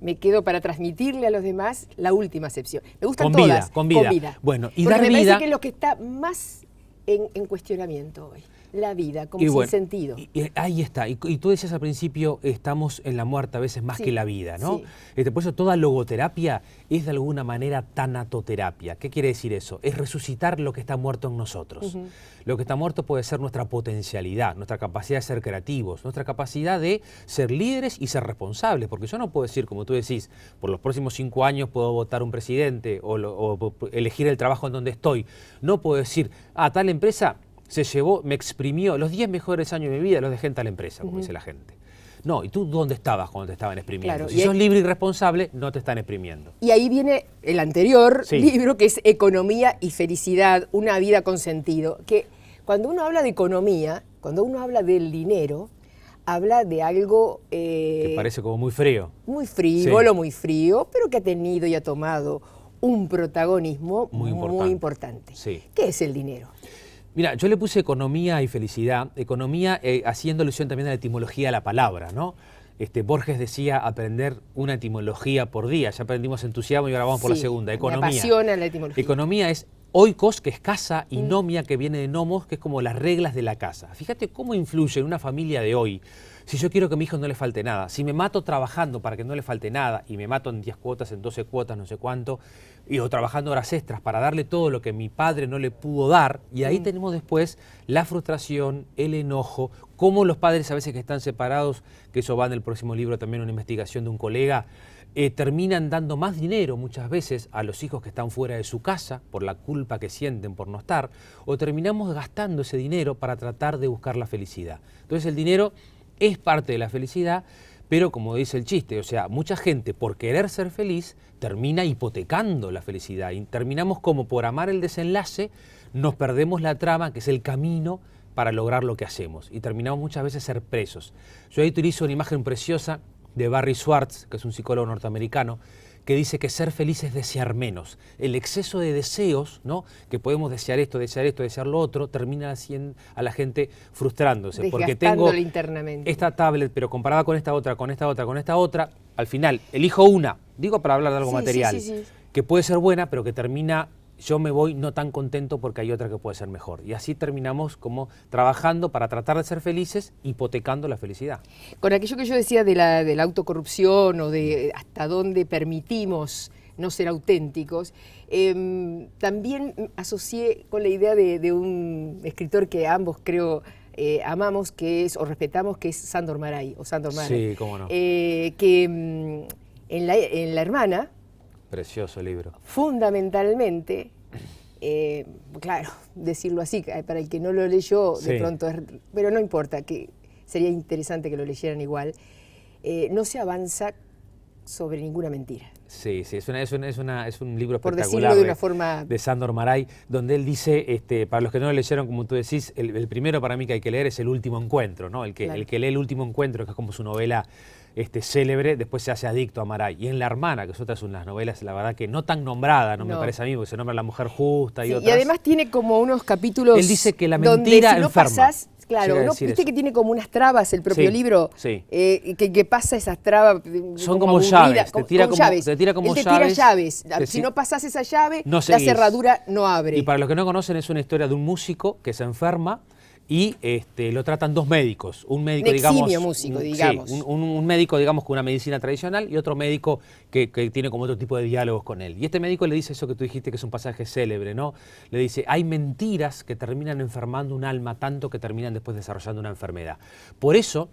Speaker 1: me quedo para transmitirle a los demás la última acepción. Me gustan
Speaker 8: Con vida,
Speaker 1: todas.
Speaker 8: con vida. Bueno, y
Speaker 1: porque
Speaker 8: dar
Speaker 1: me
Speaker 8: vida...
Speaker 1: parece que es lo que está más en cuestionamiento hoy. La vida, como
Speaker 8: Y
Speaker 1: sin
Speaker 8: bueno,
Speaker 1: sentido.
Speaker 8: y ahí está. Y tú decías al principio, estamos en la muerte a veces más
Speaker 1: Sí,
Speaker 8: que la vida, ¿no?
Speaker 1: sí.
Speaker 8: Por eso toda logoterapia es de alguna manera tanatoterapia. ¿Qué quiere decir eso? Es resucitar lo que está muerto en nosotros. Lo que está muerto puede ser nuestra potencialidad, nuestra capacidad de ser creativos, nuestra capacidad de ser líderes y ser responsables. Porque yo no puedo decir, como tú decís, por los próximos 5 años puedo votar un presidente o elegir el trabajo en donde estoy. No puedo decir, tal empresa se llevó, me exprimió, los 10 mejores años de mi vida los dejé en tal empresa, como dice la gente. No, ¿y tú dónde estabas cuando te estaban exprimiendo?
Speaker 1: Claro,
Speaker 8: Si sos libre y responsable, no te están exprimiendo.
Speaker 1: Y ahí viene el anterior
Speaker 8: Sí.
Speaker 1: libro, que es Economía y Felicidad, una vida con sentido. Que cuando uno habla de economía, cuando uno habla del dinero, habla de algo
Speaker 8: Que parece como muy frío.
Speaker 1: muy frívolo,
Speaker 8: Sí.
Speaker 1: muy frío, pero que ha tenido y ha tomado un protagonismo
Speaker 8: Muy
Speaker 1: muy
Speaker 8: importante.
Speaker 1: importante.
Speaker 8: Sí.
Speaker 1: ¿Qué es el dinero?
Speaker 8: Mira, yo le puse economía y felicidad. Economía haciendo alusión también a la etimología de la palabra, ¿no? Borges decía aprender una etimología por día. Ya aprendimos entusiasmo y ahora vamos por la
Speaker 1: Sí,
Speaker 8: segunda.
Speaker 1: me
Speaker 8: Economía.
Speaker 1: apasiona la etimología.
Speaker 8: Economía es oikos, que es casa, y nomia, que viene de nomos, que es como las reglas de la casa. Fíjate cómo influye en una familia de hoy. Si yo quiero que a mi hijo no le falte nada, si me mato trabajando para que no le falte nada, y me mato en 10 cuotas, en 12 cuotas, no sé cuánto, o trabajando horas extras para darle todo lo que mi padre no le pudo dar, y ahí tenemos después la frustración, el enojo, cómo los padres a veces que están separados, que eso va en el próximo libro también, una investigación de un colega, terminan dando más dinero muchas veces a los hijos que están fuera de su casa por la culpa que sienten por no estar, o terminamos gastando ese dinero para tratar de buscar la felicidad. Entonces el dinero es parte de la felicidad, pero como dice el chiste, o sea, mucha gente por querer ser feliz termina hipotecando la felicidad y terminamos como por amar el desenlace, nos perdemos la trama, que es el camino para lograr lo que hacemos, y terminamos muchas veces ser presos. Yo ahí utilizo una imagen preciosa de Barry Schwartz, que es un psicólogo norteamericano, que dice que ser feliz es desear menos. El exceso de deseos, ¿no? Que podemos desear esto, desear lo otro, termina a la gente frustrándose. Porque tengo
Speaker 1: Desgastándolo internamente.
Speaker 8: esta tablet, pero comparada con esta otra, con esta otra, con esta otra, al final elijo una, digo para hablar de algo
Speaker 1: Sí,
Speaker 8: material,
Speaker 1: sí, sí, sí.
Speaker 8: que puede ser buena, pero que termina, yo me voy no tan contento porque hay otra que puede ser mejor. Y así terminamos como trabajando para tratar de ser felices, hipotecando la felicidad.
Speaker 1: Con aquello que yo decía de la autocorrupción o de hasta dónde permitimos no ser auténticos, también asocié con la idea de un escritor que ambos creo amamos, que es, o respetamos, que es Sándor Márai, o Sándor Márai.
Speaker 8: Sí, cómo no.
Speaker 1: Que en La Hermana,
Speaker 8: Precioso libro.
Speaker 1: fundamentalmente, claro, decirlo así, para el que no lo leyó,
Speaker 8: Sí.
Speaker 1: de pronto, pero no importa, que sería interesante que lo leyeran igual, no se avanza sobre ninguna mentira.
Speaker 8: Sí, sí, es un libro
Speaker 1: Por
Speaker 8: espectacular
Speaker 1: decirlo de una forma...
Speaker 8: de Sándor Márai, donde él dice, para los que no lo leyeron, como tú decís, el primero para mí que hay que leer es El Último Encuentro, ¿no? El que lee El Último Encuentro, que es como su novela célebre, después se hace adicto a Márai. Y en La Hermana, que es otra de unas novelas, la verdad que no tan nombrada, no me parece a mí, porque se nombra La Mujer Justa y
Speaker 1: Sí,
Speaker 8: otras.
Speaker 1: y además tiene como unos capítulos...
Speaker 8: Él dice que la
Speaker 1: donde
Speaker 8: mentira
Speaker 1: si no
Speaker 8: enferma.
Speaker 1: pasás, claro,
Speaker 8: Llega a
Speaker 1: ¿no?
Speaker 8: decir
Speaker 1: Viste
Speaker 8: eso.
Speaker 1: que tiene como unas trabas el propio
Speaker 8: Sí,
Speaker 1: libro,
Speaker 8: sí.
Speaker 1: que pasa esas trabas
Speaker 8: Son como
Speaker 1: aburridas,
Speaker 8: llaves, te tira
Speaker 1: con
Speaker 8: como
Speaker 1: llaves.
Speaker 8: te tira como
Speaker 1: Él te
Speaker 8: llaves,
Speaker 1: tira llaves.
Speaker 8: te
Speaker 1: Si
Speaker 8: si-
Speaker 1: no pasás esa llave,
Speaker 8: no
Speaker 1: la
Speaker 8: seguís.
Speaker 1: cerradura no abre.
Speaker 8: Y para los que no conocen, es una historia de un músico que se enferma y lo tratan dos médicos. Un médico,
Speaker 1: Un
Speaker 8: digamos.
Speaker 1: eximio músico,
Speaker 8: sí,
Speaker 1: digamos.
Speaker 8: un médico, digamos, con una medicina tradicional y otro médico que tiene como otro tipo de diálogos con él. Y este médico le dice eso que tú dijiste, que es un pasaje célebre, ¿no? Le dice, hay mentiras que terminan enfermando un alma tanto que terminan después desarrollando una enfermedad. Por eso,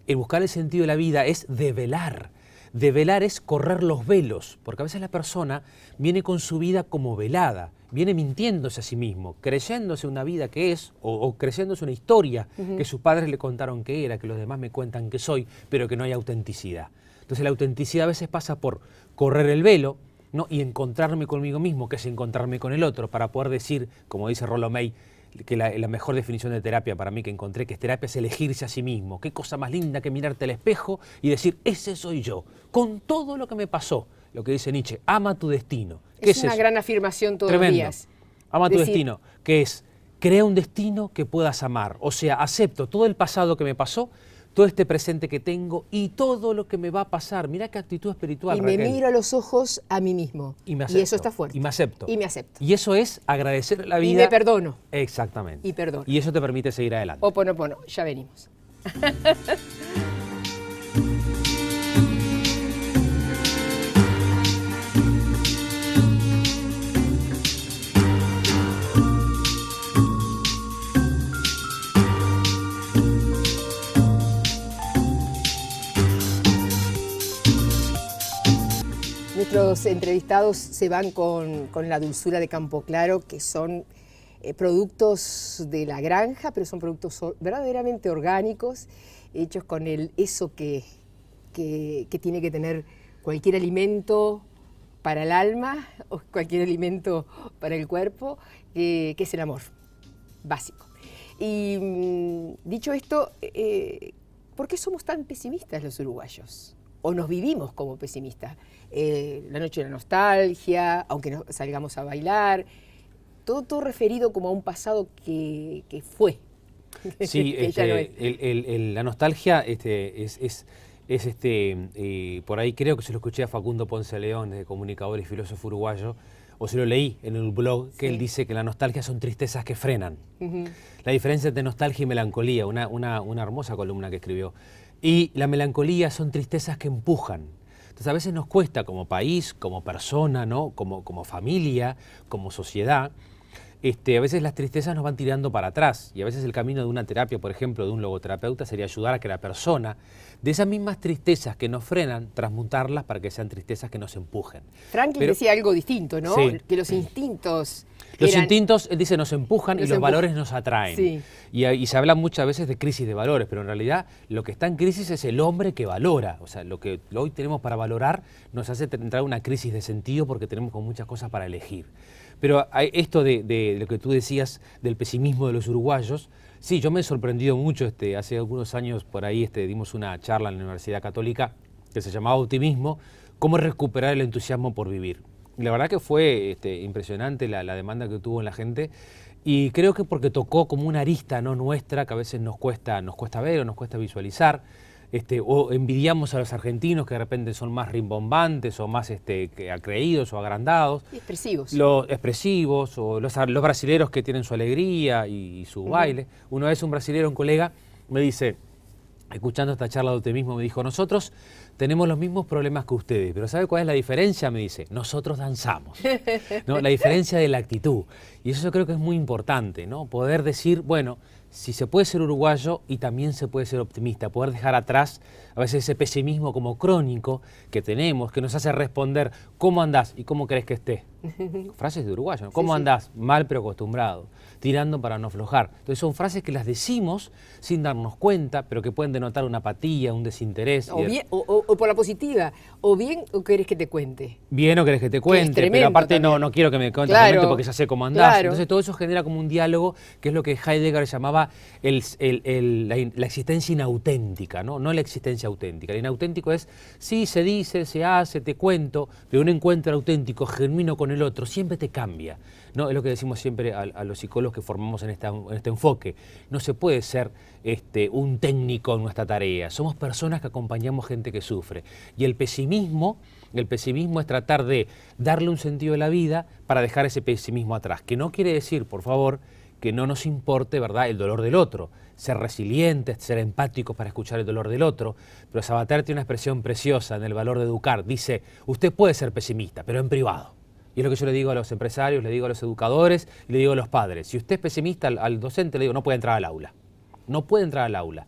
Speaker 8: el buscar el sentido de la vida es develar. Develar es correr los velos, porque a veces la persona viene con su vida como velada, viene mintiéndose a sí mismo, creyéndose una vida que es, o creyéndose una historia que sus padres le contaron que era, que los demás me cuentan que soy, pero que no hay autenticidad. Entonces la autenticidad a veces pasa por correr el velo, ¿no? Y encontrarme conmigo mismo, que es encontrarme con el otro, para poder decir, como dice Rollo May, que la mejor definición de terapia para mí que encontré, que es terapia es elegirse a sí mismo. Qué cosa más linda que mirarte al espejo y decir, ese soy yo, con todo lo que me pasó. Lo que dice Nietzsche, ama tu destino. ¿Qué
Speaker 1: es una
Speaker 8: eso?
Speaker 1: gran afirmación todos
Speaker 8: Tremendo.
Speaker 1: los días.
Speaker 8: Ama tu
Speaker 1: Decir,
Speaker 8: destino, que es crea un destino que puedas amar. O sea, acepto todo el pasado que me pasó, todo este presente que tengo y todo lo que me va a pasar. Mirá qué actitud espiritual,
Speaker 1: Y me
Speaker 8: Raquel.
Speaker 1: miro a los ojos a mí mismo.
Speaker 8: Y me
Speaker 1: Y
Speaker 8: acepto.
Speaker 1: eso está fuerte.
Speaker 8: Y me acepto.
Speaker 1: Y me acepto.
Speaker 8: Y eso es agradecer a la vida.
Speaker 1: Y me perdono.
Speaker 8: Exactamente.
Speaker 1: Y perdono.
Speaker 8: Y eso te permite seguir adelante.
Speaker 1: Ho'oponopono, ya venimos. Nuestros entrevistados se van con la dulzura de Campo Claro, que son productos de la granja, pero son productos verdaderamente orgánicos, hechos con eso que tiene que tener cualquier alimento para el alma o cualquier alimento para el cuerpo, que es el amor básico. Y dicho esto, ¿por qué somos tan pesimistas los uruguayos? ¿O nos vivimos como pesimistas? La noche de la nostalgia, aunque no salgamos a bailar, todo referido como a un pasado que fue.
Speaker 8: Sí,
Speaker 1: que ya no es.
Speaker 8: la nostalgia por ahí creo que se lo escuché a Facundo Ponce León, comunicador y filósofo uruguayo, o se lo leí en un blog, que él dice que la nostalgia son tristezas que frenan. La diferencia entre nostalgia y melancolía, una hermosa columna que escribió. Y la melancolía son tristezas que empujan. Entonces a veces nos cuesta como país, como persona, ¿no? como familia, como sociedad. A veces las tristezas nos van tirando para atrás y a veces el camino de una terapia, por ejemplo, de un logoterapeuta sería ayudar a que la persona, de esas mismas tristezas que nos frenan, transmutarlas para que sean tristezas que nos empujen.
Speaker 1: Franklin decía algo distinto, ¿no?
Speaker 8: Sí.
Speaker 1: Que los instintos...
Speaker 8: Los instintos, él dice, nos empujan y los valores nos atraen.
Speaker 1: Sí.
Speaker 8: Y se habla muchas veces de crisis de valores, pero en realidad lo que está en crisis es el hombre que valora. O sea, lo que hoy tenemos para valorar nos hace entrar en una crisis de sentido porque tenemos con muchas cosas para elegir. Pero esto de lo que tú decías del pesimismo de los uruguayos, sí, yo me he sorprendido mucho. Hace algunos años por ahí dimos una charla en la Universidad Católica que se llamaba Optimismo, cómo recuperar el entusiasmo por vivir. Y la verdad que fue impresionante la demanda que tuvo en la gente y creo que porque tocó como una arista no nuestra que a veces nos cuesta ver o nos cuesta visualizar. O envidiamos a los argentinos que de repente son más rimbombantes o más acreídos o agrandados.
Speaker 1: Y expresivos.
Speaker 8: Los expresivos o los brasileros que tienen su alegría y su baile. Una vez un brasilero, un colega, me dice, escuchando esta charla de optimismo, me dijo, nosotros tenemos los mismos problemas que ustedes, pero ¿sabe cuál es la diferencia? Me dice, nosotros danzamos. ¿No? La diferencia de la actitud. Y eso yo creo que es muy importante, ¿no? Poder decir, bueno, si se puede ser uruguayo y también se puede ser optimista, poder dejar atrás a veces ese pesimismo como crónico que tenemos, que nos hace responder, ¿cómo andás y cómo crees que esté? Frases de uruguayo, ¿no? ¿Cómo andás? Mal pero acostumbrado, tirando para no aflojar. Entonces son frases que las decimos sin darnos cuenta, pero que pueden denotar una apatía, un desinterés.
Speaker 1: O por la positiva, o bien o querés que te cuente.
Speaker 8: Bien o querés que te cuente, pero aparte no quiero que me cuentes porque ya sé cómo andás. Claro. Entonces todo eso genera como un diálogo, que es lo que Heidegger llamaba la existencia inauténtica, ¿no? No la existencia auténtica. El inauténtico es, sí, se dice, se hace, te cuento, pero un encuentro auténtico, genuino con el otro, siempre te cambia, ¿no? Es lo que decimos siempre a los psicólogos que formamos en este enfoque. No se puede ser un técnico en nuestra tarea. Somos personas que acompañamos gente que sufre. Y el pesimismo es tratar de darle un sentido a la vida para dejar ese pesimismo atrás. Que no quiere decir, por favor, que no nos importe, ¿verdad?, el dolor del otro, ser resilientes, ser empáticos para escuchar el dolor del otro. Pero Sabater tiene una expresión preciosa en El valor de educar. Dice, usted puede ser pesimista, pero en privado. Y es lo que yo le digo a los empresarios, le digo a los educadores, le digo a los padres. Si usted es pesimista al docente, le digo, no puede entrar al aula. No puede entrar al aula.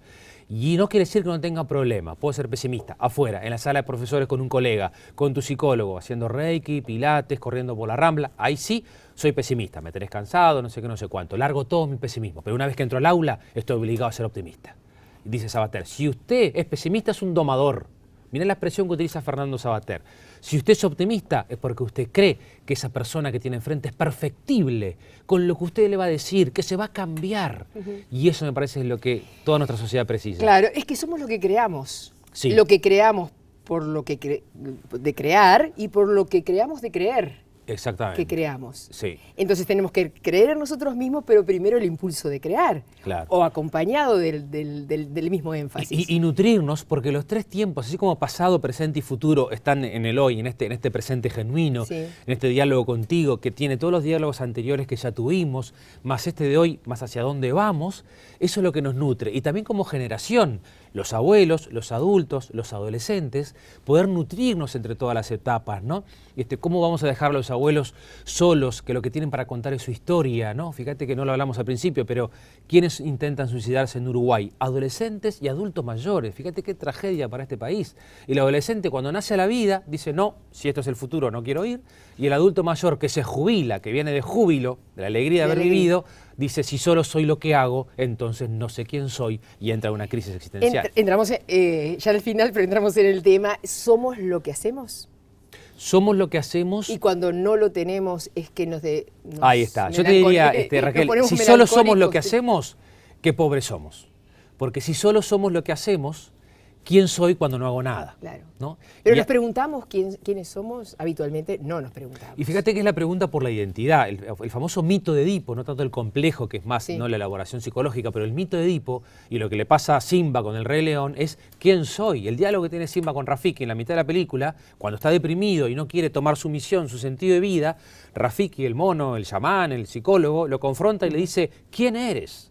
Speaker 8: Y no quiere decir que no tenga problema. Puedo ser pesimista afuera, en la sala de profesores con un colega, con tu psicólogo, haciendo reiki, pilates, corriendo por la rambla. Ahí sí soy pesimista. Me tenés cansado, no sé qué, no sé cuánto. Largo todo mi pesimismo. Pero una vez que entro al aula, estoy obligado a ser optimista. Y dice Sabater, si usted es pesimista, es un domador. Mirá la expresión que utiliza Fernando Sabater. Si usted es optimista, es porque usted cree que esa persona que tiene enfrente es perfectible con lo que usted le va a decir, que se va a cambiar. Y eso me parece es lo que toda nuestra sociedad precisa.
Speaker 1: Claro, es que somos lo que creamos.
Speaker 8: Sí.
Speaker 1: Lo que creamos por lo que de crear y por lo que creamos de creer.
Speaker 8: Exactamente.
Speaker 1: que creamos.
Speaker 8: Sí.
Speaker 1: Entonces tenemos que creer en nosotros mismos, pero primero el impulso de crear.
Speaker 8: Claro.
Speaker 1: O acompañado del mismo énfasis.
Speaker 8: Y nutrirnos, porque los 3 tiempos, así como pasado, presente y futuro, están en el hoy, en este presente genuino,
Speaker 1: Sí.
Speaker 8: en este diálogo contigo, que tiene todos los diálogos anteriores que ya tuvimos, más este de hoy, más hacia dónde vamos, eso es lo que nos nutre. Y también como generación, los abuelos, los adultos, los adolescentes, poder nutrirnos entre todas las etapas, ¿no? ¿Cómo vamos a dejar a los abuelos solos, que lo que tienen para contar es su historia, ¿no? Fíjate que no lo hablamos al principio, pero ¿quiénes intentan suicidarse en Uruguay? Adolescentes y adultos mayores. Fíjate qué tragedia para este país. Y el adolescente cuando nace a la vida dice, no, si esto es el futuro no quiero ir. Y el adulto mayor que se jubila, que viene de júbilo, de la alegría de haber vivido, dice, si solo soy lo que hago, entonces no sé quién soy, y entra una crisis existencial.
Speaker 1: Entramos ya al final, pero entramos en el tema, ¿somos lo que hacemos?
Speaker 8: Somos lo que hacemos.
Speaker 1: Y cuando no lo tenemos es que nos
Speaker 8: Ahí está. Yo te diría, Raquel, si solo somos lo que hacemos, qué pobres somos. Porque si solo somos lo que hacemos, ¿quién soy cuando no hago nada?
Speaker 1: Claro.
Speaker 8: ¿No?
Speaker 1: Pero nos preguntamos quiénes somos, habitualmente no nos preguntamos.
Speaker 8: Y fíjate que es la pregunta por la identidad, el famoso mito de Edipo, no tanto el complejo, que es más no la elaboración psicológica, pero el mito de Edipo y lo que le pasa a Simba con el Rey León es ¿quién soy? El diálogo que tiene Simba con Rafiki en la mitad de la película, cuando está deprimido y no quiere tomar su misión, su sentido de vida, Rafiki, el mono, el chamán, el psicólogo, lo confronta y le dice ¿quién eres?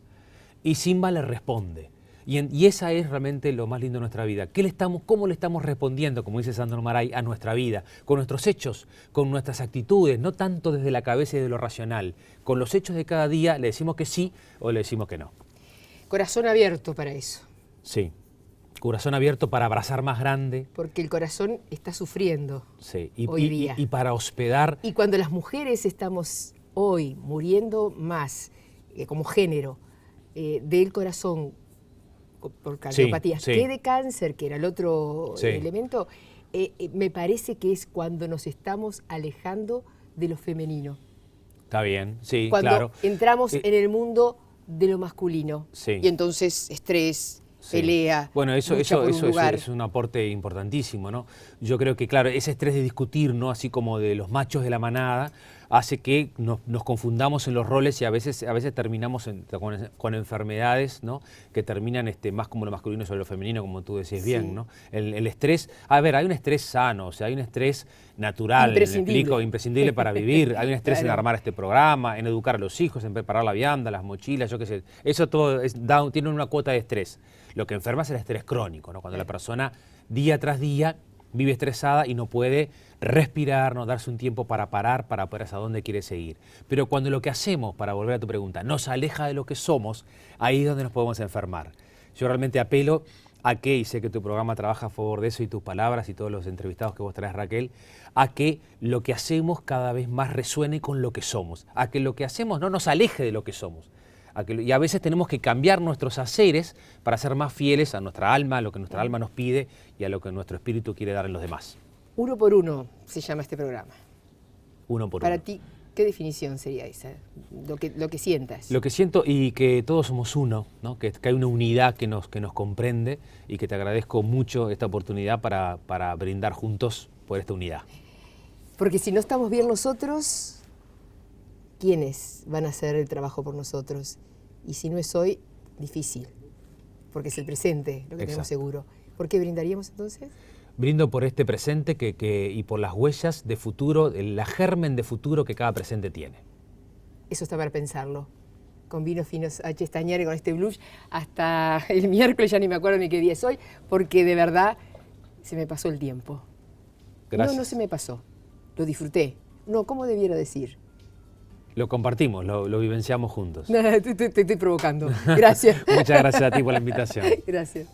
Speaker 8: Y Simba le responde. Y esa es realmente lo más lindo de nuestra vida. ¿Cómo le estamos respondiendo, como dice Sandor Maray, a nuestra vida? Con nuestros hechos, con nuestras actitudes, no tanto desde la cabeza y de lo racional. Con los hechos de cada día le decimos que sí o le decimos que no.
Speaker 1: Corazón abierto para eso.
Speaker 8: Sí. Corazón abierto para abrazar más grande.
Speaker 1: Porque el corazón está sufriendo hoy día.
Speaker 8: Y para hospedar.
Speaker 1: Y cuando las mujeres estamos hoy muriendo más como género del corazón, por cardiopatías, que de cáncer, que era el otro elemento, me parece que es cuando nos estamos alejando de lo femenino.
Speaker 8: Está bien, sí,
Speaker 1: cuando
Speaker 8: claro.
Speaker 1: Entramos en el mundo de lo masculino.
Speaker 8: Sí.
Speaker 1: Y entonces estrés, pelea.
Speaker 8: Bueno, eso es un aporte importantísimo, ¿no? Yo creo que, claro, ese estrés de discutir, ¿no? Así como de los machos de la manada, hace que nos confundamos en los roles y a veces terminamos con enfermedades, ¿no? Que terminan más como lo masculino sobre lo femenino, como tú decís bien, ¿no? El estrés, a ver, hay un estrés sano, o sea, hay un estrés natural, imprescindible para vivir, hay un estrés en armar este programa, en educar a los hijos, en preparar la vianda, las mochilas, yo qué sé, eso todo tiene una cuota de estrés. Lo que enferma es el estrés crónico, ¿no? Cuando la persona día tras día vive estresada y no puede respirar, no darse un tiempo para parar, para ver hacia dónde quiere seguir. Pero cuando lo que hacemos, para volver a tu pregunta, nos aleja de lo que somos, ahí es donde nos podemos enfermar. Yo realmente apelo a que, y sé que tu programa trabaja a favor de eso y tus palabras y todos los entrevistados que vos traes, Raquel, a que lo que hacemos cada vez más resuene con lo que somos, a que lo que hacemos no nos aleje de lo que somos. Y a veces tenemos que cambiar nuestros haceres para ser más fieles a nuestra alma, a lo que nuestra alma nos pide y a lo que nuestro espíritu quiere dar en los demás.
Speaker 1: 1 por 1 se llama este programa.
Speaker 8: 1 por 1.
Speaker 1: Para ti, ¿qué definición sería esa? Lo que sientas.
Speaker 8: Lo que siento y que todos somos uno, ¿no? Que hay una unidad que nos comprende y que te agradezco mucho esta oportunidad para brindar juntos por esta unidad.
Speaker 1: Porque si no estamos bien nosotros, ¿quiénes van a hacer el trabajo por nosotros? Y si no es hoy, difícil, porque es el presente lo que tenemos seguro. ¿Por qué brindaríamos entonces?
Speaker 8: Brindo por este presente y por las huellas de futuro, la germen de futuro que cada presente tiene.
Speaker 1: Eso está para pensarlo. Con Vinos Finos H. Estañare, con este blues, hasta el miércoles, ya ni me acuerdo ni qué día es hoy, porque de verdad se me pasó el tiempo.
Speaker 8: Gracias.
Speaker 1: No se me pasó, lo disfruté. No, ¿cómo debiera decir?
Speaker 8: Lo compartimos, lo vivenciamos juntos.
Speaker 1: Te estoy provocando. Gracias.
Speaker 8: Muchas gracias a ti por la invitación.
Speaker 1: Gracias.